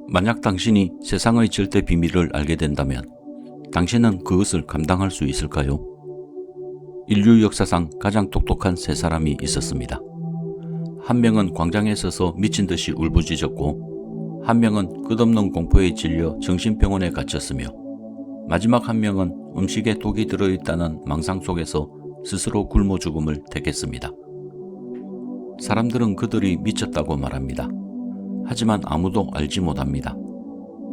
만약 당신이 세상의 절대 비밀을 알게 된다면 당신은 그것을 감당할 수 있을까요? 인류 역사상 가장 똑똑한 세 사람이 있었습니다. 한 명은 광장에 서서 미친 듯이 울부짖었고, 한 명은 끝없는 공포에 질려 정신병원에 갇혔으며, 마지막 한 명은 음식에 독이 들어있다는 망상 속에서 스스로 굶어 죽음을 택했습니다. 사람들은 그들이 미쳤다고 말합니다. 하지만 아무도 알지 못합니다.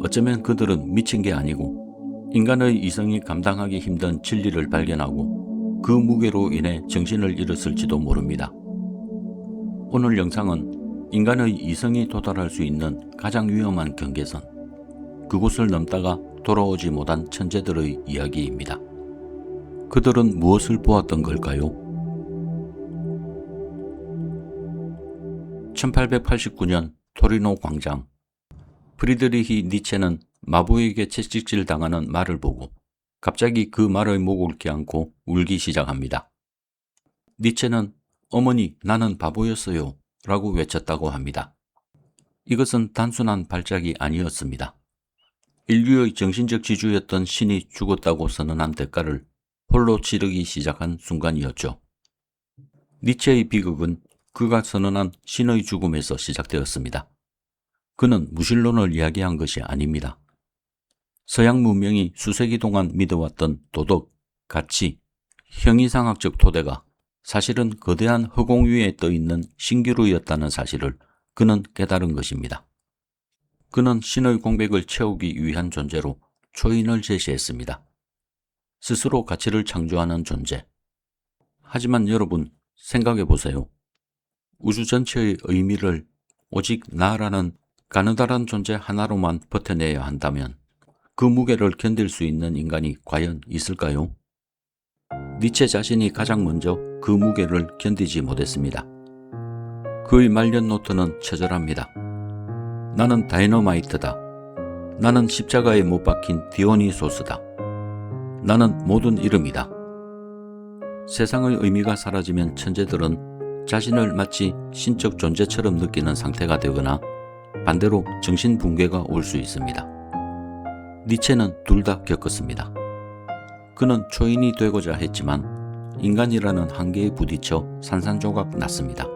어쩌면 그들은 미친 게 아니고 인간의 이성이 감당하기 힘든 진리를 발견하고 그 무게로 인해 정신을 잃었을지도 모릅니다. 오늘 영상은 인간의 이성이 도달할 수 있는 가장 위험한 경계선, 그곳을 넘다가 돌아오지 못한 천재들의 이야기입니다. 그들은 무엇을 보았던 걸까요? 1889년 토리노 광장, 프리드리히 니체는 마부에게 채찍질 당하는 말을 보고 갑자기 그 말의 목을 껴안고 울기 시작합니다. 니체는 어머니, 나는 바보였어요 라고 외쳤다고 합니다. 이것은 단순한 발작이 아니었습니다. 인류의 정신적 지주였던 신이 죽었다고 선언한 대가를 홀로 치르기 시작한 순간이었죠. 니체의 비극은 그가 선언한 신의 죽음에서 시작되었습니다. 그는 무신론을 이야기한 것이 아닙니다. 서양 문명이 수세기 동안 믿어왔던 도덕, 가치, 형이상학적 토대가 사실은 거대한 허공 위에 떠있는 신기루였다는 사실을 그는 깨달은 것입니다. 그는 신의 공백을 채우기 위한 존재로 초인을 제시했습니다. 스스로 가치를 창조하는 존재. 하지만 여러분, 생각해 보세요. 우주 전체의 의미를 오직 나라는 가느다란 존재 하나로만 버텨내야 한다면 그 무게를 견딜 수 있는 인간이 과연 있을까요? 니체 자신이 가장 먼저 그 무게를 견디지 못했습니다. 그의 말년 노트는 처절합니다. 나는 다이너마이트다. 나는 십자가에 못 박힌 디오니소스다. 나는 모든 이름이다. 세상의 의미가 사라지면 천재들은 자신을 마치 신적 존재처럼 느끼는 상태가 되거나 반대로 정신붕괴가 올 수 있습니다. 니체는 둘 다 겪었습니다. 그는 초인이 되고자 했지만 인간이라는 한계에 부딪혀 산산조각 났습니다.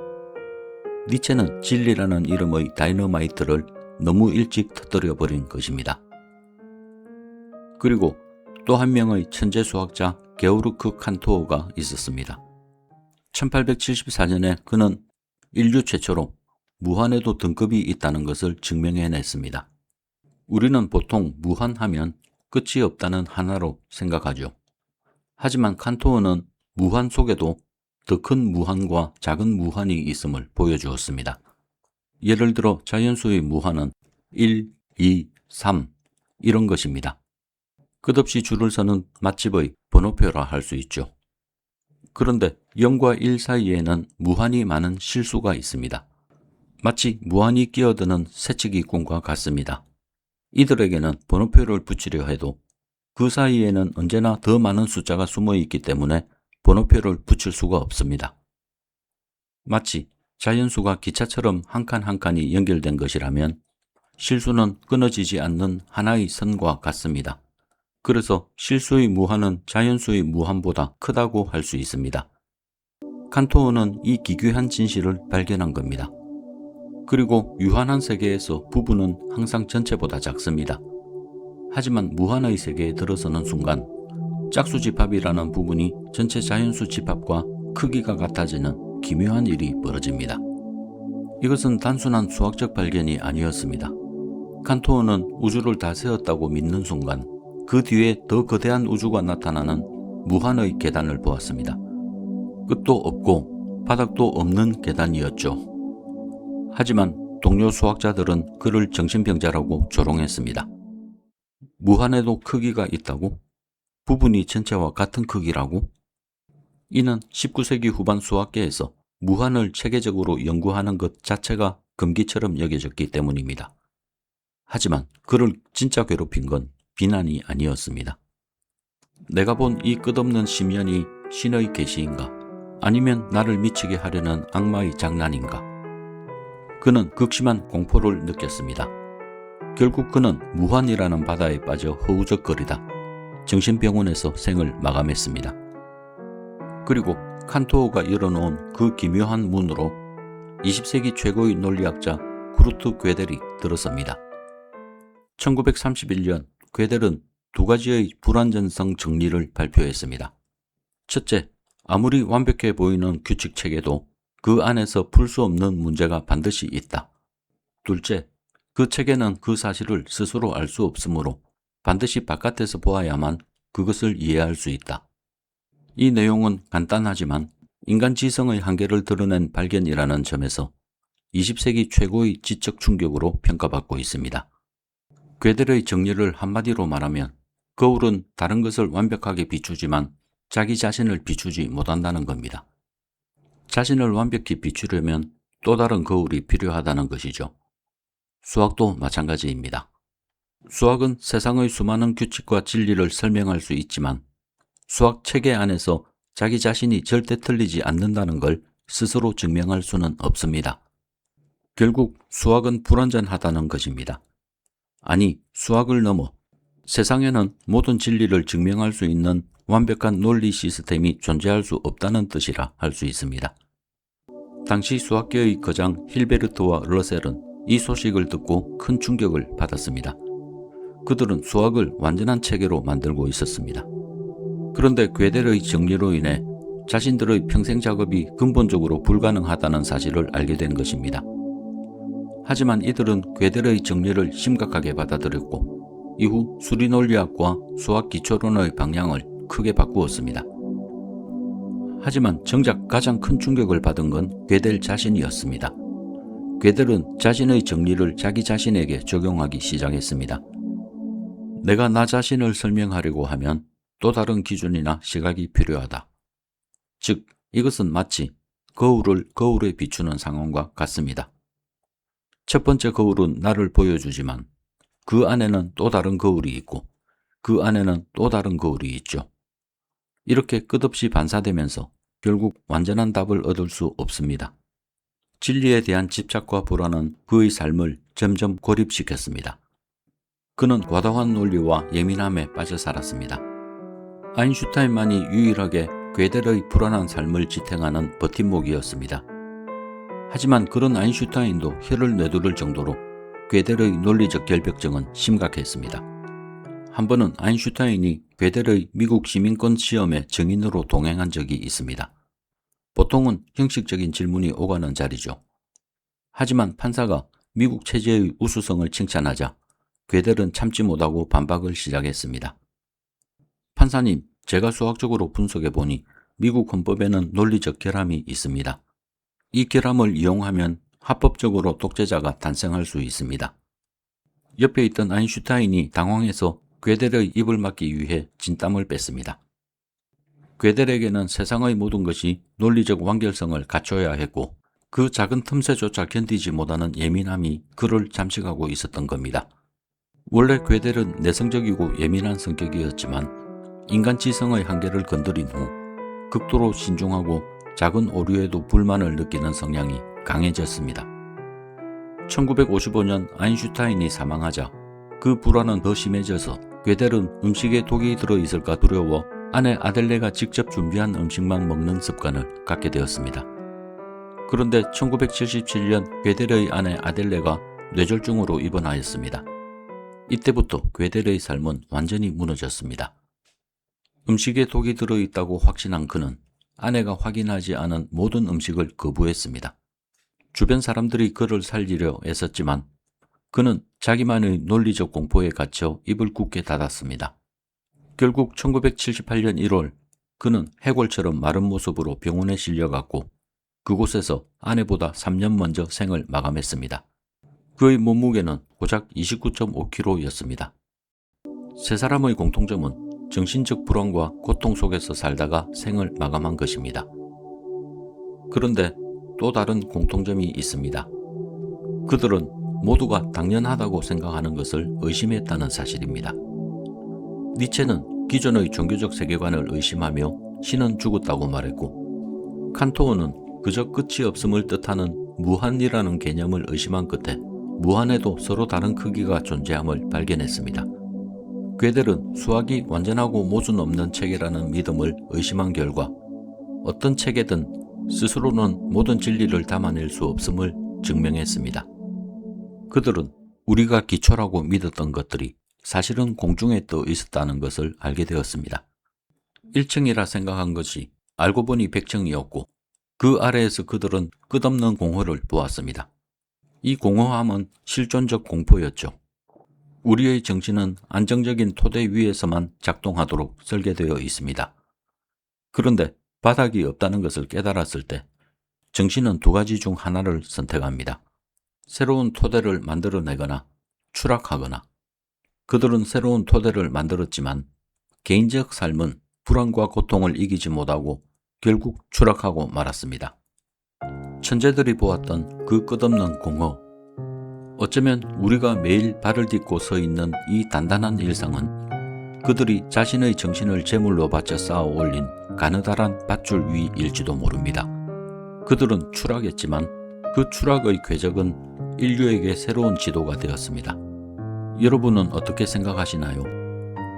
니체는 진리라는 이름의 다이너마이트를 너무 일찍 터뜨려버린 것입니다. 그리고 또 한 명의 천재 수학자 게오르크 칸토어가 있었습니다. 1874년에 그는 인류 최초로 무한에도 등급이 있다는 것을 증명해냈습니다. 우리는 보통 무한하면 끝이 없다는 하나로 생각하죠. 하지만 칸토어는 무한 속에도 더 큰 무한과 작은 무한이 있음을 보여주었습니다. 예를 들어 자연수의 무한은 1, 2, 3 이런 것입니다. 끝없이 줄을 서는 맛집의 번호표라 할 수 있죠. 그런데 0과 1 사이에는 무한히 많은 실수가 있습니다. 마치 무한히 끼어드는 새치기꾼과 같습니다. 이들에게는 번호표를 붙이려 해도 그 사이에는 언제나 더 많은 숫자가 숨어 있기 때문에 번호표를 붙일 수가 없습니다. 마치 자연수가 기차처럼 한 칸 한 칸이 연결된 것이라면 실수는 끊어지지 않는 하나의 선과 같습니다. 그래서 실수의 무한은 자연수의 무한보다 크다고 할 수 있습니다. 칸토어는 이 기괴한 진실을 발견한 겁니다. 그리고 유한한 세계에서 부분은 항상 전체보다 작습니다. 하지만 무한의 세계에 들어서는 순간 짝수집합이라는 부분이 전체 자연수 집합과 크기가 같아지는 기묘한 일이 벌어집니다. 이것은 단순한 수학적 발견이 아니었습니다. 칸토어는 우주를 다 세웠다고 믿는 순간 그 뒤에 더 거대한 우주가 나타나는 무한의 계단을 보았습니다. 끝도 없고 바닥도 없는 계단이었죠. 하지만 동료 수학자들은 그를 정신병자라고 조롱했습니다. 무한에도 크기가 있다고? 부분이 전체와 같은 크기라고? 이는 19세기 후반 수학계에서 무한을 체계적으로 연구하는 것 자체가 금기처럼 여겨졌기 때문입니다. 하지만 그를 진짜 괴롭힌 건 비난이 아니었습니다. 내가 본 이 끝없는 심연이 신의 계시인가? 아니면 나를 미치게 하려는 악마의 장난인가? 그는 극심한 공포를 느꼈습니다. 결국 그는 무한이라는 바다에 빠져 허우적거리다 정신병원에서 생을 마감했습니다. 그리고 칸토어가 열어놓은 그 기묘한 문으로 20세기 최고의 논리학자 쿠르트 괴델이 들어섭니다. 1931년 괴델은 두 가지의 불완전성 정리를 발표했습니다. 첫째, 아무리 완벽해 보이는 규칙체계도 그 안에서 풀 수 없는 문제가 반드시 있다. 둘째, 그 체계는 그 사실을 스스로 알 수 없으므로 반드시 바깥에서 보아야만 그것을 이해할 수 있다. 이 내용은 간단하지만 인간 지성의 한계를 드러낸 발견이라는 점에서 20세기 최고의 지적 충격으로 평가받고 있습니다. 괴델의 정리를 한마디로 말하면 거울은 다른 것을 완벽하게 비추지만 자기 자신을 비추지 못한다는 겁니다. 자신을 완벽히 비추려면 또 다른 거울이 필요하다는 것이죠. 수학도 마찬가지입니다. 수학은 세상의 수많은 규칙과 진리를 설명할 수 있지만 수학 체계 안에서 자기 자신이 절대 틀리지 않는다는 걸 스스로 증명할 수는 없습니다. 결국 수학은 불완전하다는 것입니다. 아니, 수학을 넘어 세상에는 모든 진리를 증명할 수 있는 완벽한 논리 시스템이 존재할 수 없다는 뜻이라 할 수 있습니다. 당시 수학계의 거장 힐베르트와 러셀은 이 소식을 듣고 큰 충격을 받았습니다. 그들은 수학을 완전한 체계로 만들고 있었습니다. 그런데 괴델의 정리로 인해 자신들의 평생 작업이 근본적으로 불가능하다는 사실을 알게 된 것입니다. 하지만 이들은 괴델의 정리를 심각하게 받아들였고 이후 수리논리학과 수학 기초론의 방향을 크게 바꾸었습니다. 하지만 정작 가장 큰 충격을 받은 건 괴델 자신이었습니다. 괴델은 자신의 정리를 자기 자신에게 적용하기 시작했습니다. 내가 나 자신을 설명하려고 하면 또 다른 기준이나 시각이 필요하다. 즉, 이것은 마치 거울을 거울에 비추는 상황과 같습니다. 첫 번째 거울은 나를 보여주지만 그 안에는 또 다른 거울이 있고 그 안에는 또 다른 거울이 있죠. 이렇게 끝없이 반사되면서 결국 완전한 답을 얻을 수 없습니다. 진리에 대한 집착과 불안은 그의 삶을 점점 고립시켰습니다. 그는 과도한 논리와 예민함에 빠져 살았습니다. 아인슈타인만이 유일하게 괴델의 불안한 삶을 지탱하는 버팀목이었습니다. 하지만 그런 아인슈타인도 혀를 내두를 정도로 괴델의 논리적 결벽증은 심각했습니다. 한 번은 아인슈타인이 괴델의 미국 시민권 시험의 증인으로 동행한 적이 있습니다. 보통은 형식적인 질문이 오가는 자리죠. 하지만 판사가 미국 체제의 우수성을 칭찬하자 괴델은 참지 못하고 반박을 시작했습니다. 판사님, 제가 수학적으로 분석해보니 미국 헌법에는 논리적 결함이 있습니다. 이 결함을 이용하면 합법적으로 독재자가 탄생할 수 있습니다. 옆에 있던 아인슈타인이 당황해서 괴델의 입을 막기 위해 진땀을 뺐습니다. 괴델에게는 세상의 모든 것이 논리적 완결성을 갖춰야 했고 그 작은 틈새조차 견디지 못하는 예민함이 그를 잠식하고 있었던 겁니다. 원래 괴델은 내성적이고 예민한 성격이었지만 인간 지성의 한계를 건드린 후 극도로 신중하고 작은 오류에도 불만을 느끼는 성향이 강해졌습니다. 1955년 아인슈타인이 사망하자 그 불안은 더 심해져서 괴델은 음식에 독이 들어있을까 두려워 아내 아델레가 직접 준비한 음식만 먹는 습관을 갖게 되었습니다. 그런데 1977년 괴델의 아내 아델레가 뇌졸중으로 입원하였습니다. 이때부터 괴델의 삶은 완전히 무너졌습니다. 음식에 독이 들어있다고 확신한 그는 아내가 확인하지 않은 모든 음식을 거부했습니다. 주변 사람들이 그를 살리려 애썼지만 그는 자기만의 논리적 공포에 갇혀 입을 굳게 닫았습니다. 결국 1978년 1월 그는 해골처럼 마른 모습으로 병원에 실려갔고 그곳에서 아내보다 3년 먼저 생을 마감했습니다. 그의 몸무게는 고작 29.5kg였습니다. 세 사람의 공통점은 정신적 불안과 고통 속에서 살다가 생을 마감한 것입니다. 그런데 또 다른 공통점이 있습니다. 그들은 모두가 당연하다고 생각하는 것을 의심했다는 사실입니다. 니체는 기존의 종교적 세계관을 의심하며 신은 죽었다고 말했고 칸토어는 그저 끝이 없음을 뜻하는 무한이라는 개념을 의심한 끝에 무한에도 서로 다른 크기가 존재함을 발견했습니다. 괴들은 수학이 완전하고 모순 없는 체계라는 믿음을 의심한 결과 어떤 체계든 스스로는 모든 진리를 담아낼 수 없음을 증명했습니다. 그들은 우리가 기초라고 믿었던 것들이 사실은 공중에 떠 있었다는 것을 알게 되었습니다. 1층이라 생각한 것이 알고 보니 100층이었고 그 아래에서 그들은 끝없는 공허를 보았습니다. 이 공허함은 실존적 공포였죠. 우리의 정신은 안정적인 토대 위에서만 작동하도록 설계되어 있습니다. 그런데 바닥이 없다는 것을 깨달았을 때 정신은 두 가지 중 하나를 선택합니다. 새로운 토대를 만들어내거나 추락하거나. 그들은 새로운 토대를 만들었지만 개인적 삶은 불안과 고통을 이기지 못하고 결국 추락하고 말았습니다. 천재들이 보았던 그 끝없는 공허. 어쩌면 우리가 매일 발을 딛고 서 있는 이 단단한 일상은 그들이 자신의 정신을 제물로 바쳐 쌓아 올린 가느다란 밧줄 위일지도 모릅니다. 그들은 추락했지만 그 추락의 궤적은 인류에게 새로운 지도가 되었습니다. 여러분은 어떻게 생각하시나요?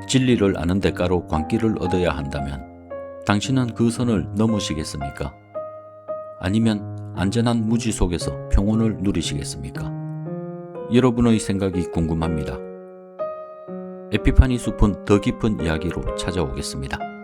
진리를 아는 대가로 광기를 얻어야 한다면 당신은 그 선을 넘으시겠습니까? 아니면 안전한 무지 속에서 평온을 누리시겠습니까? 여러분의 생각이 궁금합니다. 에피파니 숲은 더 깊은 이야기로 찾아오겠습니다.